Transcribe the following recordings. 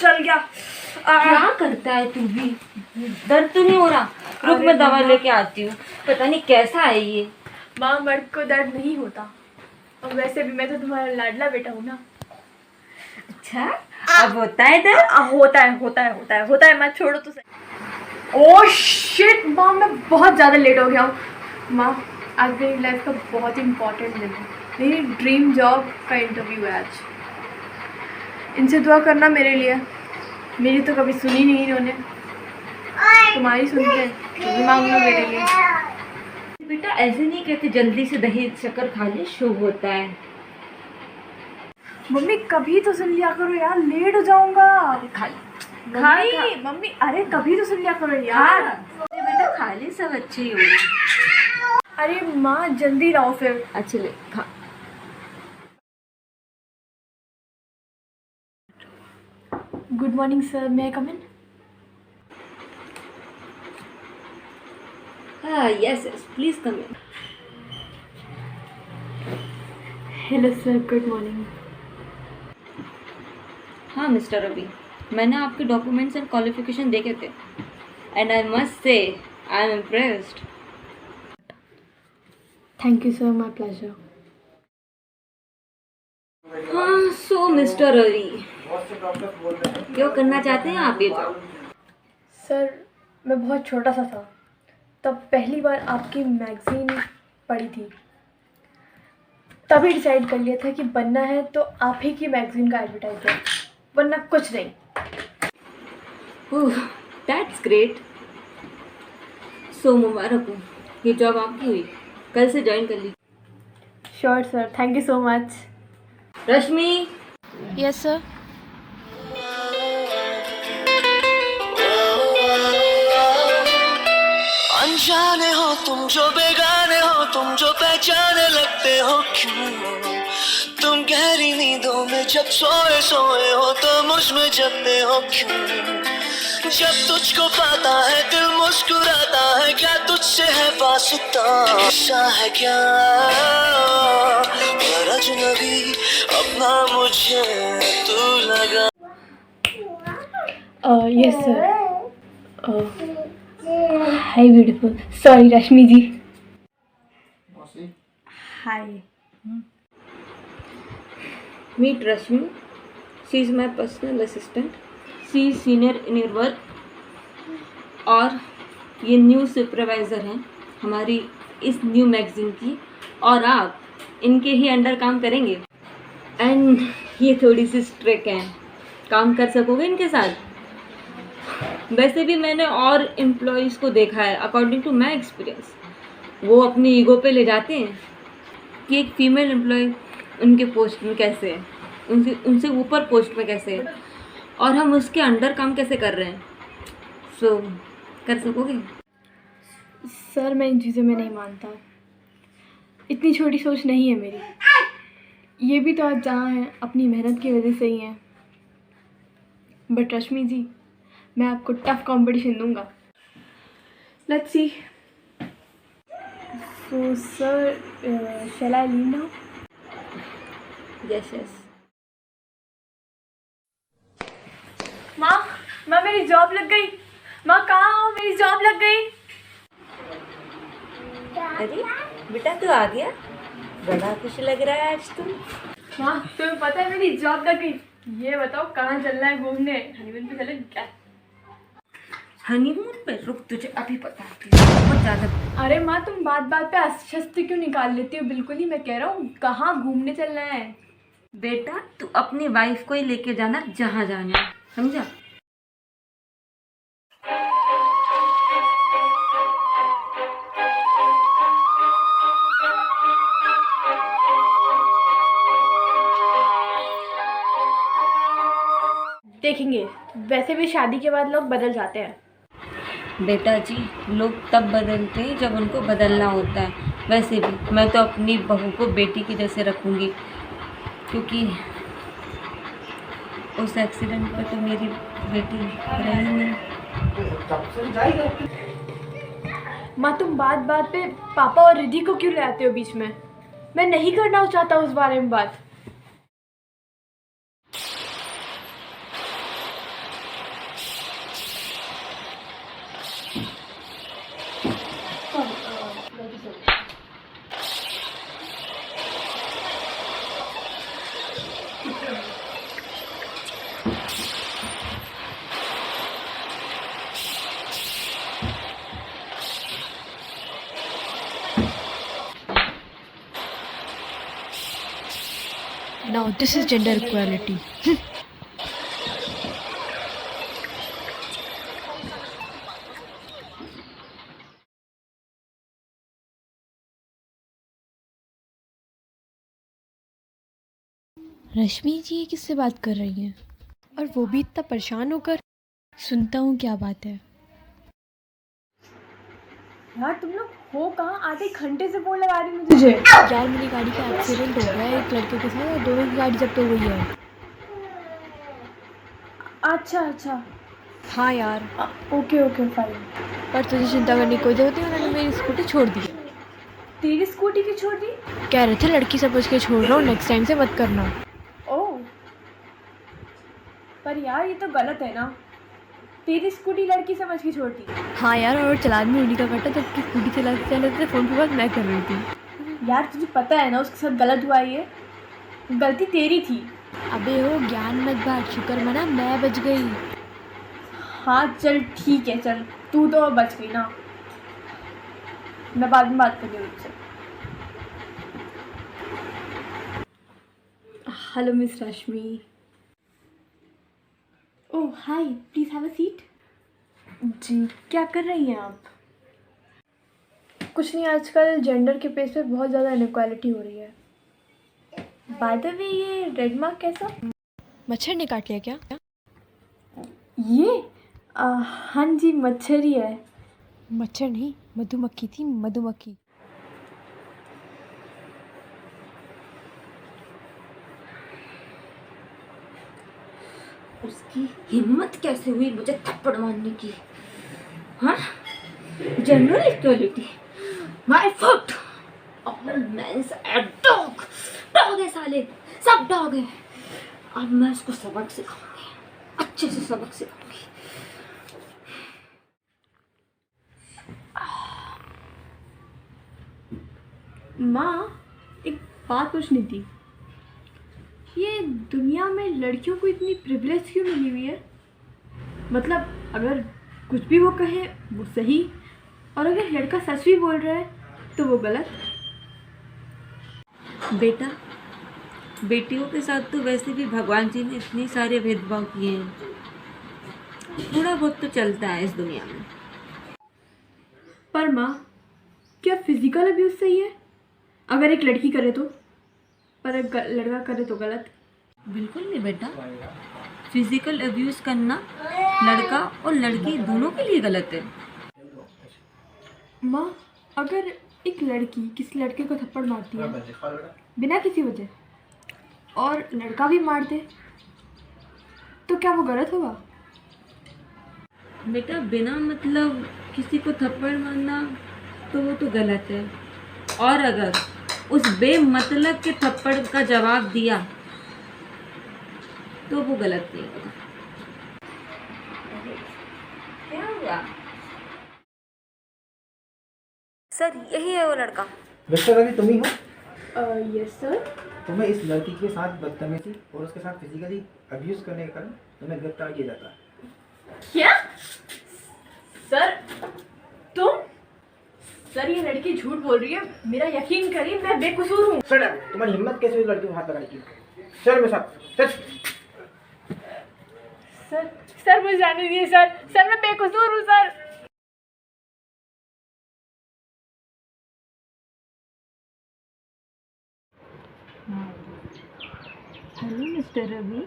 चल गया। क्या करता है तू भी? दर्द तो नहीं हो रहा? रुक मैं दवा लेके आती हूँ। पता नहीं कैसा है ये। माँ मर्द को दर्द नहीं होता, और वैसे भी मैं तो तुम्हारा लाडला बेटा हूँ ना। अच्छा अब होता है दर्द? होता है। माँ छोड़ो तो सही। ओह शिट माँ, मैं बहुत ज़्यादा लेट हो गया हूँ। माँ आज मेरी लाइफ का बहुत ही इम्पोर्टेंट दिन है। मेरी ड्रीम जॉब का इंटरव्यू है आज। इनसे दुआ करना मेरे लिए। मेरी तो कभी सुनी नहीं इन्होंने, तुम्हारी सुनते हैं तो भी मांगना मेरे लिए। बेटा ऐसे नहीं कहते, जल्दी से दही शक्कर खा ले, शुभ होता है। मम्मी कभी तो सुन लिया करो यार, लेट हो जाऊंगा। खाई मम्मी अरे कभी तो सुन लिया करो यार। बेटा खा ले, सब अच्छे ही होंगे। अरे माँ जल्दी लाओ फिर। अच्छे ले खा। गुड मॉर्निंग सर, मे आई कम इन? हाँ yes yes please come in. Hello sir, good morning. हाँ मिस्टर रवि, मैंने आपके डॉक्यूमेंट्स एंड क्वालिफिकेशन देखे थे and I must say I am impressed. Thank you sir, my pleasure. हाँ सो मिस्टर रवि, क्यों करना चाहते हैं आप ये जॉब? सर मैं बहुत छोटा सा था तब पहली बार आपकी मैगज़ीन पढ़ी थी, तभी डिसाइड कर लिया था कि बनना है तो आप ही की मैगज़ीन का एडवर्टाइजर, वरना कुछ नहीं। Oh that's great. सो मुबारक हो, ये जॉब आपकी हुई, कल से ज्वाइन कर लीजिए। Sure sir, thank you so much. Rashmi. Yes sir. अनजाने हो तुम जो बेगाने हो, तुम जो पहचाने लगते हो क्यों? तुम गहरी नींदों में जब सोए सोए हो तो मुझ में जगते हो क्यों? जब तुझको पाता है दिल मुस्कुराता है, क्या तुझसे है वास्ता? ऐसा है क्या पर अजनबी अपना मुझे तू लगा? Yes sir. Hi beautiful, sorry Rashmi ji. Hi. Meet Rashmi, she is my personal assistant, she is senior in your work, और ये न्यू सुपरवाइज़र हैं हमारी इस न्यू मैगज़ीन की, और आप इनके ही अंडर काम करेंगे। एंड ये थोड़ी सी स्ट्रिक्ट हैं, काम कर सकोगे इनके साथ? वैसे भी मैंने और एम्प्लॉयज़ को देखा है, अकॉर्डिंग टू माई एक्सपीरियंस, वो अपनी ईगो पे ले जाते हैं कि एक फीमेल एम्प्लॉय उनके पोस्ट में कैसे है, उनसे ऊपर पोस्ट में कैसे है, और हम उसके अंडर काम कैसे कर रहे हैं। सो कर सकोगे? सर मैं इन चीज़ों में नहीं मानता, इतनी छोटी सोच नहीं है मेरी। ये भी तो आज जहाँ हैं अपनी मेहनत की वजह से ही हैं। बट रश्मि जी, मैं आपको टफ कंपटीशन दूंगा। Let's see. So sir, shall I leave now? Yes yes. माँ मेरी जॉब लग गई। माँ कहाँ हो? मेरी जॉब लग गई। अरे बेटा तू आ गया, बड़ा खुश लग रहा है आज तुम। माँ तुम्हें पता है मेरी जॉब लग गई। ये बताओ कहाँ चलना है घूमने? हनीमून पे चले क्या? हनीमून पे? रुक तुझे अभी बताती हूँ, बहुत ज़्यादा। अरे माँ तुम बात बात पे अस्वस्थ क्यों निकाल लेती हो? बिल्कुल ही मैं कह रहा हूँ कहाँ घूमने चलना है। बेटा तू अपनी वाइफ को ही लेके जाना जहाँ जाना है, समझा? देखेंगे, वैसे भी शादी के बाद लोग बदल जाते हैं। बेटा जी, लोग तब बदलते हैं जब उनको बदलना होता है। वैसे भी मैं तो अपनी बहू को बेटी की जैसे रखूँगी, क्योंकि उस एक्सीडेंट में तो मेरी बेटी रही नहीं। माँ तुम बात बात पे पापा और रिद्धि को क्यों ले आते हो बीच में? मैं नहीं करना चाहता उस बारे में बात। Now this is gender equality. रश्मि जी ये किससे बात कर रही हैं? और वो भी इतना परेशान होकर। सुनता हूँ क्या बात है। यार तुम लोग हो कहाँ? आधे घंटे से फोन लगा रही हूँ तुझे। यार मेरी गाड़ी का एक्सीडेंट हो गया है एक लड़के के साथ और दोनों की गाड़ी जब्त हो गई है। अच्छा। हाँ यार। Okay fine. पर तुझे चिंता करने की कोई जरूरत नहीं, उन्होंने मेरी स्कूटी छोड़ दी है। तेरी स्कूटी की छोड़ दी? कह रहे थे लड़की समझ के छोड़ रहा हूँ, नेक्स्ट टाइम से मत करना। ओह पर यार ये तो गलत है ना, तेरी स्कूटी लड़की समझ के छोड़ दी। हाँ यार, और चलान भी उन्हीं का कटा जबकि स्कूटी चलाते थे फ़ोन पे बात मैं कर रही थी। यार तुझे पता है ना उसके साथ गलत हुआ, ये गलती तेरी थी। अबे हो ज्ञान मत बांट, शुक्र मना मैं बच गई। हाँ चल ठीक है, चल तू तो बच गई ना, मैं बाद में बात करती हूँ उससे। Hello miss Rashmi. Oh hi, please have a seat. जी क्या कर रही हैं आप? कुछ नहीं, आजकल जेंडर के पेज पे बहुत ज़्यादा इनइक्वालिटी हो रही है। बाय द वे ये रेड मार्क कैसा? मच्छर ने काट लिया क्या? ये हाँ जी मच्छर ही है। मच्छर नहीं, मधुमक्खी थी, मधुमक्खी। उसकी हिम्मत कैसे हुई मुझे थप्पड़ मारने की? हाँ, general equality, my foot, all mens are dog. Dog है साले, सब डॉग है। अब मैं उसको सबक सिखाऊंगी, अच्छे से सबक सिखाऊंगी। माँ एक बात पूछनी थी, ये दुनिया में लड़कियों को इतनी प्रिविलेज क्यों मिली हुई है? मतलब अगर कुछ भी वो कहे वो सही, और अगर लड़का सच भी बोल रहा है तो वो गलत। बेटा, बेटियों के साथ तो वैसे भी भगवान जी ने इतनी सारे भेदभाव किए हैं, थोड़ा बहुत तो चलता है इस दुनिया में। पर माँ क्या फिजिकल अब्यूज सही है अगर एक लड़की करे तो, पर एक लड़का करे तो गलत? बिल्कुल नहीं बेटा, फिजिकल अब्यूज करना लड़का और लड़की दोनों के लिए गलत है। माँ अगर एक लड़की किसी लड़के को थप्पड़ मारती है बिना किसी वजह, और लड़का भी मार दे, तो क्या वो गलत होगा? बेटा बिना मतलब किसी को थप्पड़ मारना तो वो तो गलत है, और अगर उस बेमतलब के थप्पड़ का जवाब दिया तो वो गलत नहीं होगा। क्या हुआ? सर यही है वो लड़का। मिस्टर रवि तुम ही हो? Yes sir. तुम्हें इस लड़की के साथ बदतमीजी और उसके साथ फिजिकली अब्यूज करने के कारण तुम्हें गिरफ्तार किया जाता है। क्या सर? तुम? सर ये लड़की झूठ बोल रही है, मेरा यकीन करिए मैं बेकसूर हूँ। सर तुम्हारी हिम्मत कैसे हुई लड़की को हाथ लगाने की? सर मेरे साथ सर सर मुझे जाने दीजिए सर मैं बेकसूर हूँ सर। हेलो मिस्टर रवि,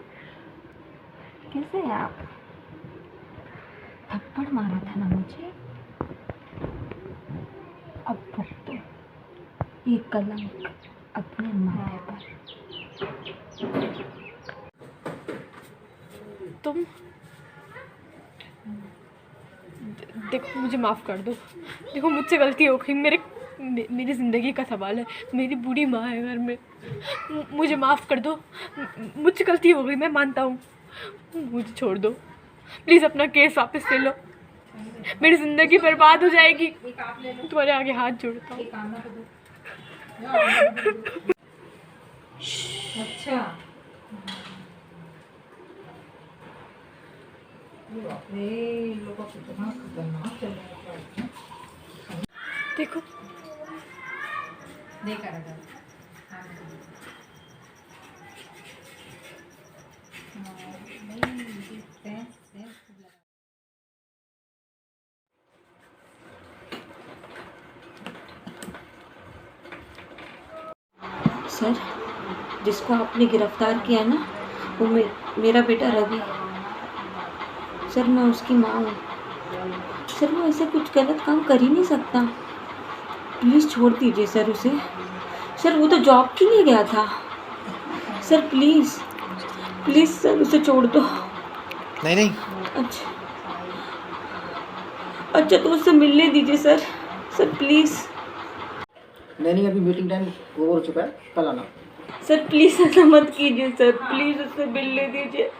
कैसे हैं आप? थप्पड़ मारा था ना मुझे, अब भुगतो तो ये कलंक अपने माथे पर। तुम देखो मुझे माफ़ कर दो, देखो मुझसे गलती हो गई, मेरी ज़िंदगी का सवाल है, मेरी बूढ़ी माँ है घर में, मुझे माफ़ कर दो, मुझसे गलती हो गई, मैं मानता हूँ, मुझे छोड़ दो प्लीज़, अपना केस वापस ले लो, मेरी ज़िंदगी बर्बाद हो जाएगी, तुम्हारे आगे हाथ जोड़ता हूँ। अच्छा देखो सर, जिसको आपने गिरफ्तार किया ना, वो मेरा बेटा रवि। सर, मैं उसकी माँ हूँ। सर, वो ऐसे कुछ गलत काम कर ही नहीं सकता। प्लीज़ छोड़ दीजिए सर उसे। सर, वो तो जॉब के लिए गया था। सर प्लीज़ प्लीज़ सर, उसे छोड़ दो। नहीं नहीं, अच्छा अच्छा, तो उससे मिलने दीजिए सर। Sir please. नहीं, अभी मीटिंग टाइम ओवर हो चुका है, कल आना। सर प्लीज़ ऐसा मत कीजिए सर, प्लीज़ उसे मिलने दीजिए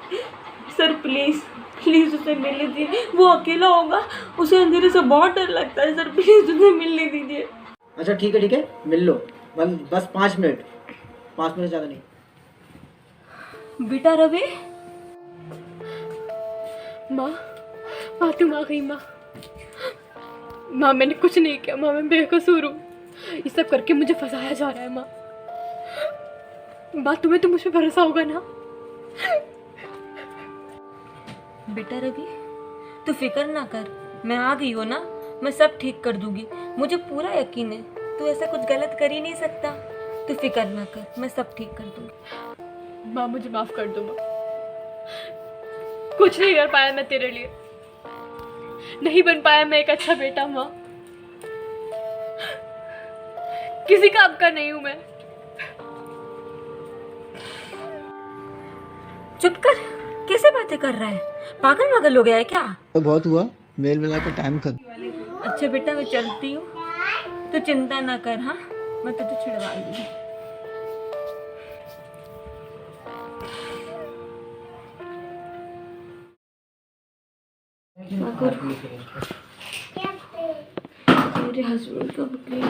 सर, प्लीज़ प्लीज़ उसे मिलने दीजिए। वो अकेला होगा, उसे अंधेरे से बहुत डर लगता है। सर प्लीज़ उसे मिलने दीजिए। अच्छा ठीक है, मिल लो। बस 5 मिनट, 5 मिनट ज़्यादा नहीं। बेटा रवि। माँ तुम आ गई। माँ मैंने कुछ नहीं किया। माँ मैं बेकसूर हूँ। ये सब करके मुझे फंसाया जा रहा है। माँ तुम्हें तो मुझ पर भरोसा होगा ना? बेटा रवि, तू फिक्र ना कर, मैं आ गई हो ना, मैं सब ठीक कर दूंगी। मुझे पूरा यकीन है तू ऐसा कुछ गलत कर ही नहीं सकता। तू फिक्र ना कर, मैं सब ठीक कर दूंगी। माँ मुझे माफ कर दो। माँ कुछ नहीं कर पाया मैं तेरे लिए, नहीं बन पाया मैं एक अच्छा बेटा। माँ किसी काम का नहीं हूं मैं। चुप कर, कैसे बातें कर रहा है? पागल हो गया है क्या? तो बहुत हुआ, मेल मिला कर टाइम खत्म। अच्छा बेटा, मैं चलती हूँ, तो चिंता ना कर। हाँ, मैं तुझे छिड़वा दूंगी। मेरे हस्बैंड का बुकिंग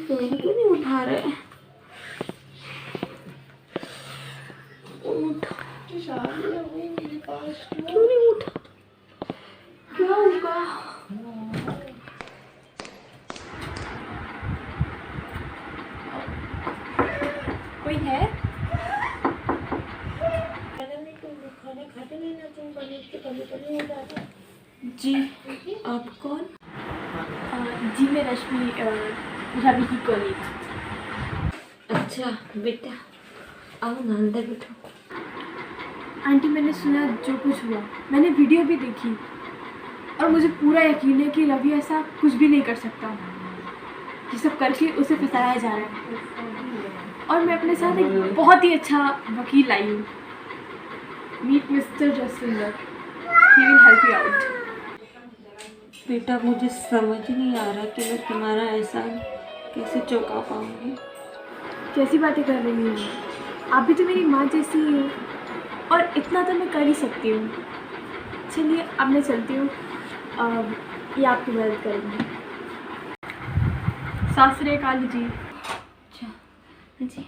फोन क्यों नहीं उठा रहे? क्यों नहीं उठा? क्या होगा? कोई है? जी, आप कौन? जी मैं रश्मि, रवि की कॉलीग। अच्छा बेटा, आओ ना, अंदर बैठो। आंटी मैंने सुना जो कुछ हुआ, मैंने वीडियो भी देखी और मुझे पूरा यकीन है कि रवि ऐसा कुछ भी नहीं कर सकता। ये सब करके उसे फंसाया जा रहा है और मैं अपने साथ एक बहुत ही अच्छा वकील लाई हूँ। Meet mister Jaswinder, he will help you out. बेटा, मुझे समझ नहीं आ रहा कि मैं तुम्हारा एहसान कैसे चुका पाऊंगी। कैसी बातें कर रही हैं? आप भी तो मेरी माँ जैसी ही हो और इतना तो मैं कर ही सकती हूँ। चलिए अब मैं चलती हूँ, ये आपकी मदद करेंगे। सत श्री अकाल जी। अच्छा जी।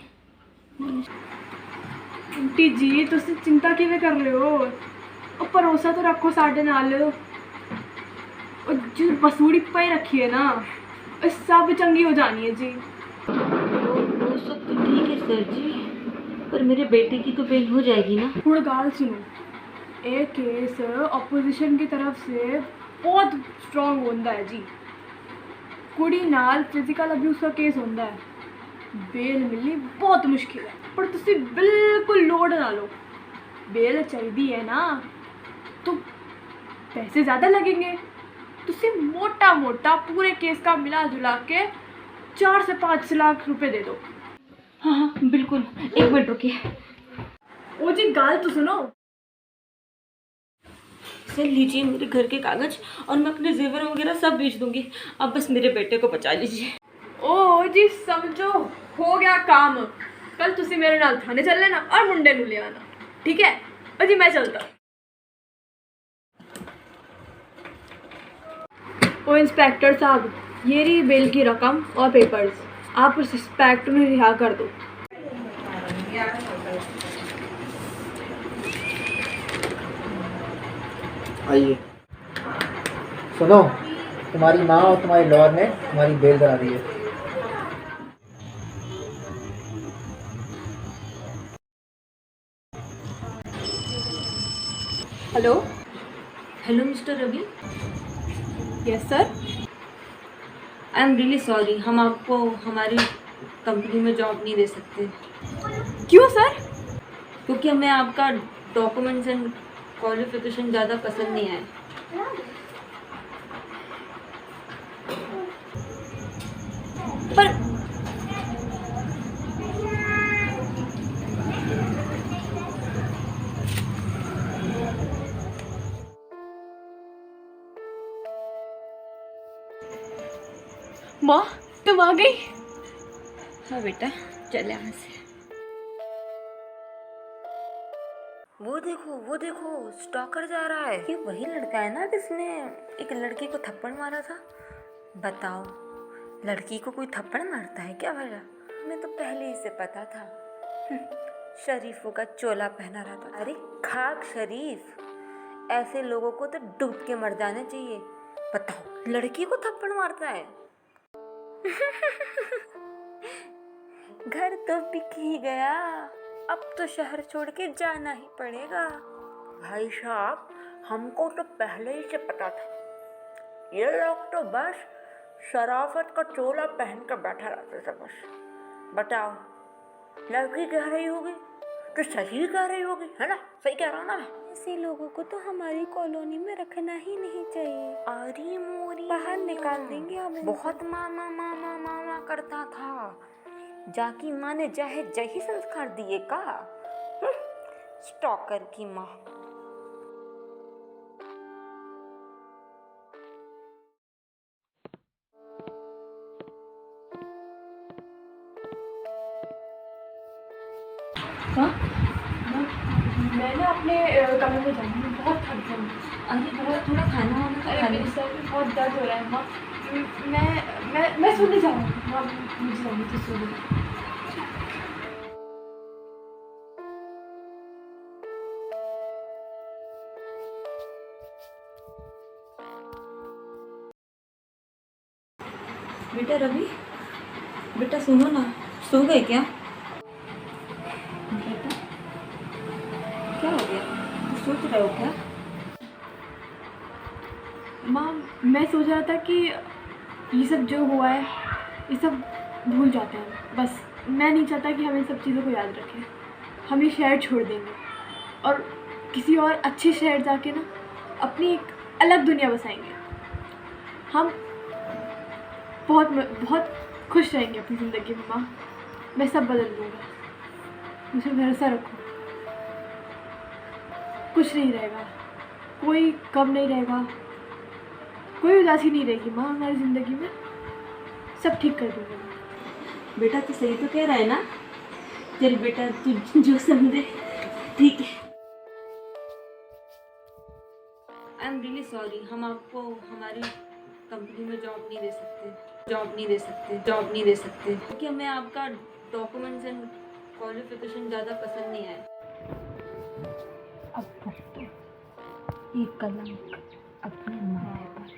आंटी जी तुसी चिंता किवें कर रहे हो? और भरोसा तो रखो साडे नाल। और जो बसूड़ी पाई रखी है ना, इस सब चंगी हो जानी है जी। वो सब तो ठीक है सर जी, पर मेरे बेटे की तो बेल हो जाएगी ना? हुण गाल सुनो, ये केस ऑपोजिशन की तरफ से बहुत स्ट्रॉन्ग होंदा है जी। कुड़ी नाल फिजिकल अब्यूज का केस होंदा है, बेल मिलनी बहुत मुश्किल है। पर तुसी बिल्कुल लोड ना लो, बेल चाहिए है ना तो पैसे ज़्यादा लगेंगे। तुसी मोटा मोटा पूरे केस का मिला जुला के 4 से 5 लाख रुपए दे दो। हाँ हाँ बिल्कुल, एक मिनट रुकिए। ओ जी गाल तो सुनो। सर लीजिए मेरे घर के कागज और मैं अपने जेवर वगैरह सब बेच दूंगी। आप बस मेरे बेटे को बचा लीजिए। ओ जी समझो हो गया काम। कल तुसी मेरे नाल थाने चल लेना और मुंडे नू ले आना, ठीक है? ओ जी मैं चलता। ओ इंस्पेक्टर साहब, ये रही बेल की रकम और पेपर्स, आप उस इंस्पेक्टर ने रिहा कर दो। आइए। सुनो, तुम्हारी माँ और तुम्हारे लॉयर ने तुम्हारी बेल करा दी है। Hello. Hello mister Ravi. Yes sir. I am really sorry, हम आपको हमारी कंपनी में जॉब नहीं दे सकते, क्यों सर? क्योंकि हमें आपका डॉक्यूमेंट्स एंड क्वालिफिकेशन ज़्यादा पसंद नहीं आए। पर माँ तुम आ गई? हाँ बेटा, चले यहाँ से। वो देखो स्टॉकर जा रहा है। ये वही लड़का है ना जिसने एक लड़की को थप्पड़ मारा था? बताओ, लड़की को कोई थप्पड़ मारता है क्या भला? हमें तो पहले ही से पता था। शरीफों का चोला पहना रहता था। अरे खाक शरीफ, ऐसे लोगों को तो डूब के मर जाना चाहिए। बताओ, लड़की को थप्पड़ मारता है। घर तो बिक ही गया, अब तो शहर छोड़ के जाना ही पड़ेगा। भाई साहब, हमको तो पहले ही से पता था, ये लोग तो बस शराफत का चोला पहन कर बैठा रहते थे बस। बताओ, लड़की कह रही होगी तो सही कह रही होगी, है ना? सही कह रहा हूँ ना मैं? ऐसे लोगों को तो हमारी कॉलोनी में रखना ही नहीं चाहिए। अरे मोरी, बाहर निकाल देंगे हम। बहुत मामा मामा मामा करता था, जाकी माँ ने जहे जही संस्कार दिए का। स्टॉकर की माँ। मैं ना अपने कमरे में जाऊँगी, बहुत थक गई हूँ। अरे बहुत, थोड़ा खाना वाना खा अरे लो। मेरे सर में बहुत दर्द हो रहा है माँ। मैं सोने जाऊँगी माँ, मुझे जाऊँगी तो सोने। बेटा रवि, बेटा सुनो ना, सो गए क्या? बेटा क्या हो गया, कुछ सोच रहे हो क्या? माँ मैं सोच रहा था कि ये सब जो हुआ है ये सब भूल जाते हैं बस। मैं नहीं चाहता कि हम इन सब चीज़ों को याद रखें। हम ये शहर छोड़ देंगे और किसी और अच्छे शहर जाके ना अपनी एक अलग दुनिया बसाएंगे। हम बहुत बहुत खुश रहेंगे अपनी ज़िंदगी में माँ। मैं सब बदल दूँगा, मुझे भरोसा रखो। कुछ नहीं रहेगा, कोई कम नहीं रहेगा, कोई उदासी नहीं रहेगी माँ हमारी ज़िंदगी में। सब ठीक कर दूँगा मैं। बेटा तू सही तो कह रहा है ना? चल बेटा, तू जो समझे ठीक है। आई एम रियली सॉरी, हम आपको हमारी कंपनी में जॉब नहीं दे सकते, क्योंकि हमें आपका डॉक्यूमेंट्स एंड क्वालिफिकेशन ज़्यादा पसंद नहीं आए। अब बस तो एक कलंक अपने माथे पर।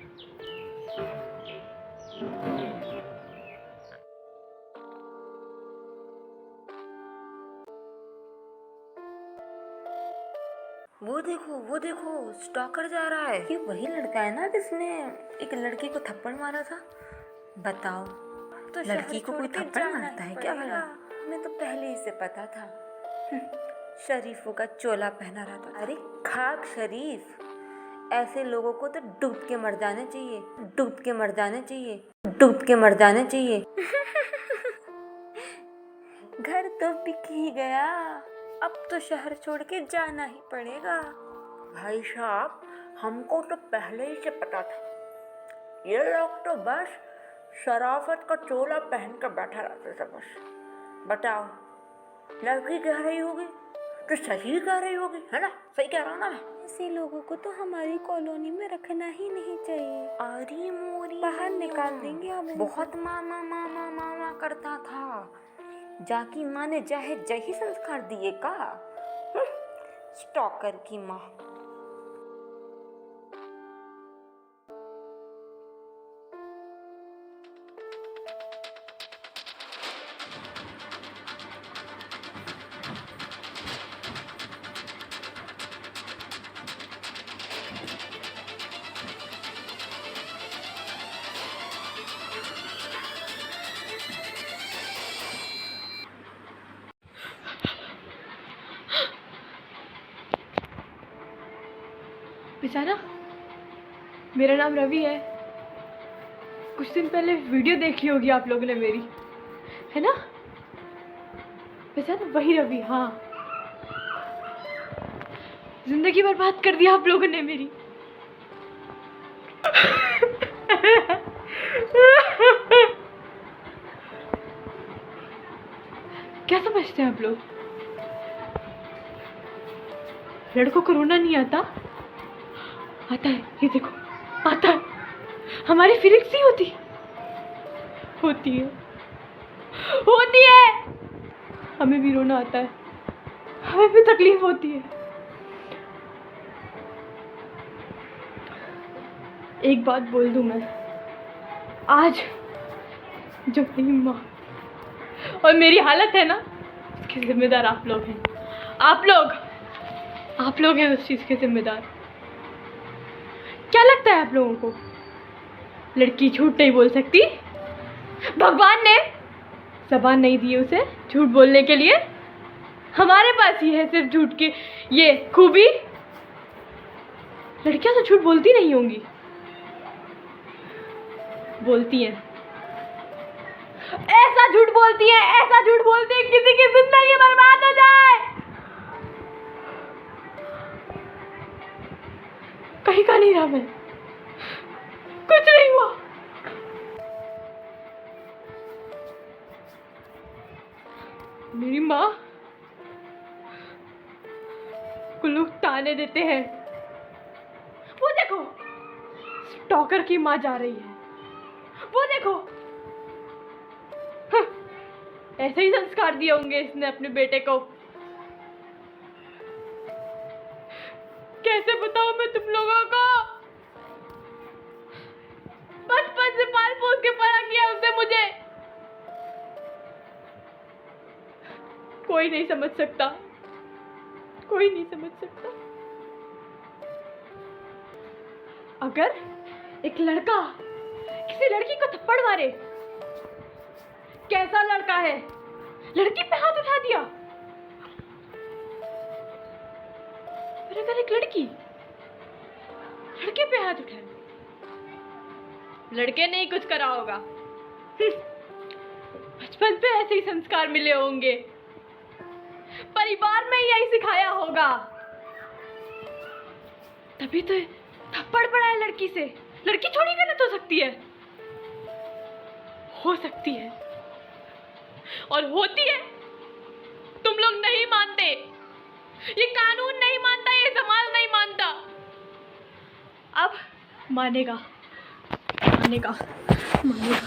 वो देखो स्टॉकर जा रहा है। ये वही लड़का है ना जिसने एक लड़की को थप्पड़ मारा था? बताओ, तो लड़की को कोई थप्पड़ मारता है क्या भला? हमें तो पहले ही से पता था। शरीफों का चोला पहना रहता था। अरे खाक शरीफ, ऐसे लोगों को तो डूब के मर जाना चाहिए। घर तो बिक ही गया, अब तो शहर छोड़ के जाना ही पड़ेगा। भाई साहब, हमको तो पहले ही से पता था, ये लोग तो बस शराफत का चोला पहन कर बैठा रहते थे बस। बताओ, लड़की कह रही होगी तो सही कह रही होगी, है ना? सही कह रहा हूँ ना मैं? ऐसे लोगों को तो हमारी कॉलोनी में रखना ही नहीं चाहिए। अरे मोरी, बाहर निकाल देंगे हम। बहुत मामा मामा मामा करता था, जाकी माँ ने जहे जही संस्कार दिए का। स्टॉकर की माँ। बेचारा, मेरा नाम रवि है। कुछ दिन पहले वीडियो देखी होगी आप लोगों ने मेरी, है ना? बेचारा वही रवि। हाँ, जिंदगी बर्बाद कर दिया आप लोगों ने मेरी। क्या समझते हैं आप लोग? लड़कों को रोना नहीं आता? आता है, ये देखो, आता है। हमारी फीलिंग्स नहीं होती? होती है, होती है। हमें भी रोना आता है, हमें भी तकलीफ होती है। एक बात बोल दूं मैं, आज जो मेरी माँ और मेरी हालत है ना, उसके जिम्मेदार आप लोग हैं। आप लोग हैं उस चीज़ के जिम्मेदार। क्या लगता है आप लोगों को लड़की झूठ नहीं बोल सकती? भगवान ने ज़बान नहीं दी उसे झूठ बोलने के लिए। हमारे पास ही है सिर्फ झूठ की ये खूबी। लड़कियां तो झूठ बोलती नहीं होंगी, बोलती हैं। ऐसा झूठ बोलती है, ऐसा झूठ बोलती है, किसी की जिंदगी बर्बाद हो जाए। कहीं का नहीं रहा मैं, कुछ नहीं हुआ। मेरी माँ को लोग ताने देते हैं। वो देखो, स्टॉकर की माँ जा रही है। वो देखो, ऐसे ही संस्कार दिए होंगे इसने अपने बेटे को। कैसे बताऊं मैं तुम लोगों को? बचपन से पाल पोस के बड़ा किया उसने मुझे। कोई नहीं समझ सकता, कोई नहीं समझ सकता। अगर एक लड़का किसी लड़की को थप्पड़ मारे, कैसा लड़का है? लड़की पे हाथ उठा दिया। और अगर एक लड़की लड़के पे हाथ उठाए, लड़के ने ही कुछ करा होगा। बचपन पे ऐसे ही संस्कार मिले होंगे, परिवार में यही सिखाया होगा, तभी तो थप्पड़ पड़ा है लड़की से। लड़की थोड़ी गलत हो सकती है, हो सकती है और होती है। तुम लोग नहीं मानते, ये कानून नहीं मानता, ये समाज नहीं मानता। अब मानेगा, मानेगा, मानेगा।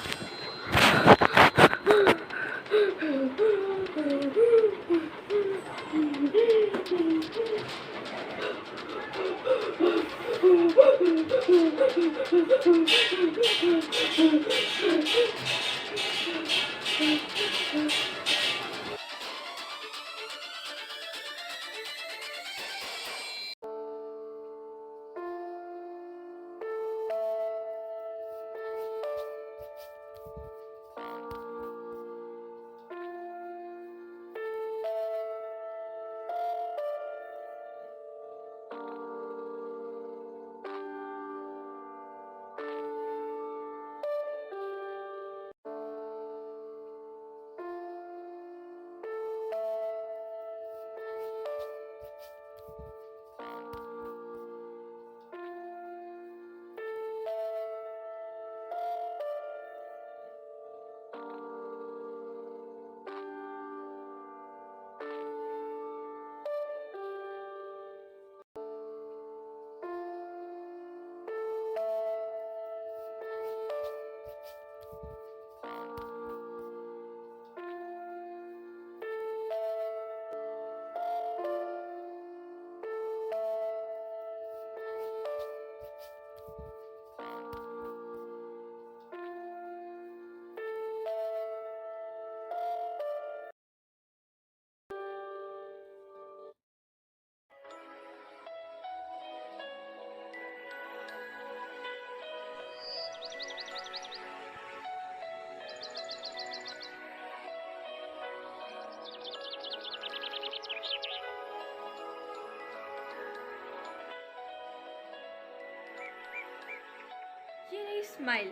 स्माइल,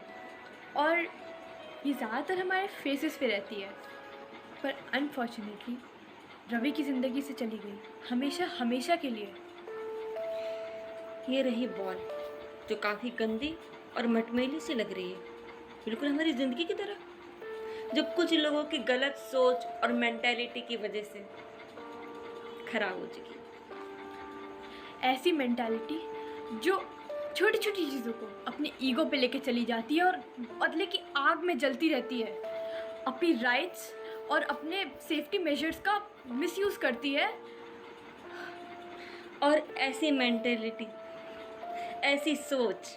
और ये ज़्यादातर हमारे फेसेस पे रहती है, पर अनफॉर्चुनेटली रवि की ज़िंदगी से चली गई, हमेशा हमेशा के लिए। ये रही बॉल जो काफ़ी गंदी और मटमैली सी लग रही है, बिल्कुल हमारी ज़िंदगी की तरह, जो कुछ लोगों की गलत सोच और मेंटालिटी की वजह से खराब हो चुकी है। ऐसी मेंटालिटी जो छोटी छोटी चीज़ों को अपने ईगो पे लेके चली जाती है और बदले की आग में जलती रहती है, अपनी राइट्स और अपने सेफ्टी मेजर्स का मिसयूज़ करती है। और ऐसी मेंटालिटी, ऐसी सोच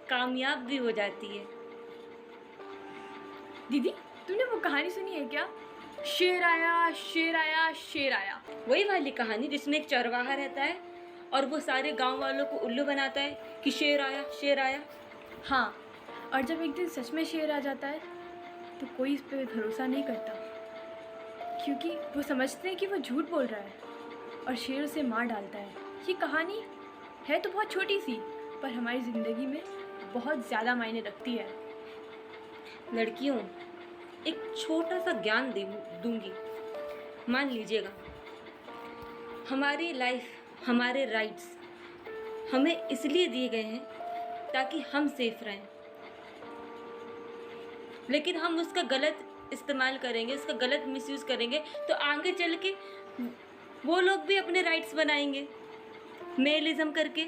कामयाब भी हो जाती है। दीदी, तुमने वो कहानी सुनी है क्या? शेर आया, शेर आया, शेर आया। वही वाली कहानी जिसमें एक चरवाहा रहता है और वो सारे गांव वालों को उल्लू बनाता है कि शेर आया, शेर आया। हाँ, और जब एक दिन सच में शेर आ जाता है तो कोई इस पे भरोसा नहीं करता, क्योंकि वो समझते हैं कि वो झूठ बोल रहा है और शेर उसे मार डालता है। ये कहानी है तो बहुत छोटी सी, पर हमारी ज़िंदगी में बहुत ज़्यादा मायने रखती है। लड़कियों, एक छोटा सा ज्ञान दूंगी। मान लीजिएगा, हमारी लाइफ, हमारे राइट्स हमें इसलिए दिए गए हैं ताकि हम सेफ रहें, लेकिन हम उसका गलत इस्तेमाल करेंगे, उसका गलत मिसयूज़ करेंगे तो आगे चल के वो लोग भी अपने राइट्स बनाएंगे मेलिज्म करके।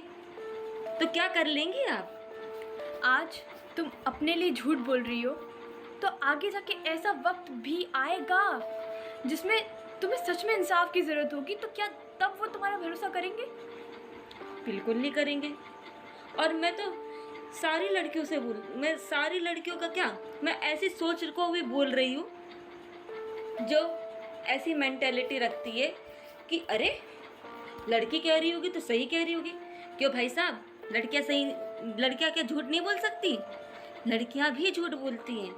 तो क्या कर लेंगी आप? आज तुम अपने लिए झूठ बोल रही हो तो आगे जाके ऐसा वक्त भी आएगा जिसमें तुम्हें सच में इंसाफ की ज़रूरत होगी, तो क्या तब वो तुम्हारा भरोसा करेंगे? बिल्कुल नहीं करेंगे। और मैं तो सारी लड़कियों से मैं सारी लड़कियों का क्या, मैं ऐसी सोच को भी बोल रही हूँ जो ऐसी मेंटेलिटी रखती है कि अरे लड़की कह रही होगी तो सही कह रही होगी। क्यों भाई साहब, लड़कियाँ क्या झूठ नहीं बोल सकती? लड़कियाँ भी झूठ बोलती हैं।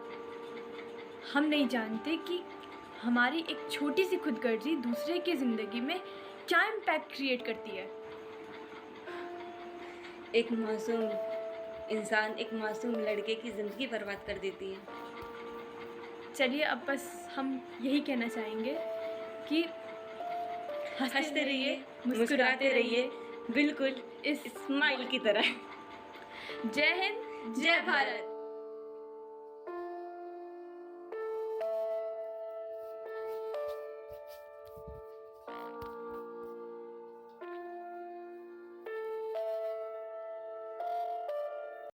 हम नहीं जानते कि हमारी एक छोटी सी खुदगर्जी दूसरे की ज़िंदगी में क्या इम्पैक्ट क्रिएट करती है। एक मासूम इंसान, एक मासूम लड़के की ज़िंदगी बर्बाद कर देती है। चलिए, अब बस हम यही कहना चाहेंगे कि हंसते रहिए, मुस्कुराते रहिए, बिल्कुल इस स्माइल की तरह। जय हिंद, जय भारत।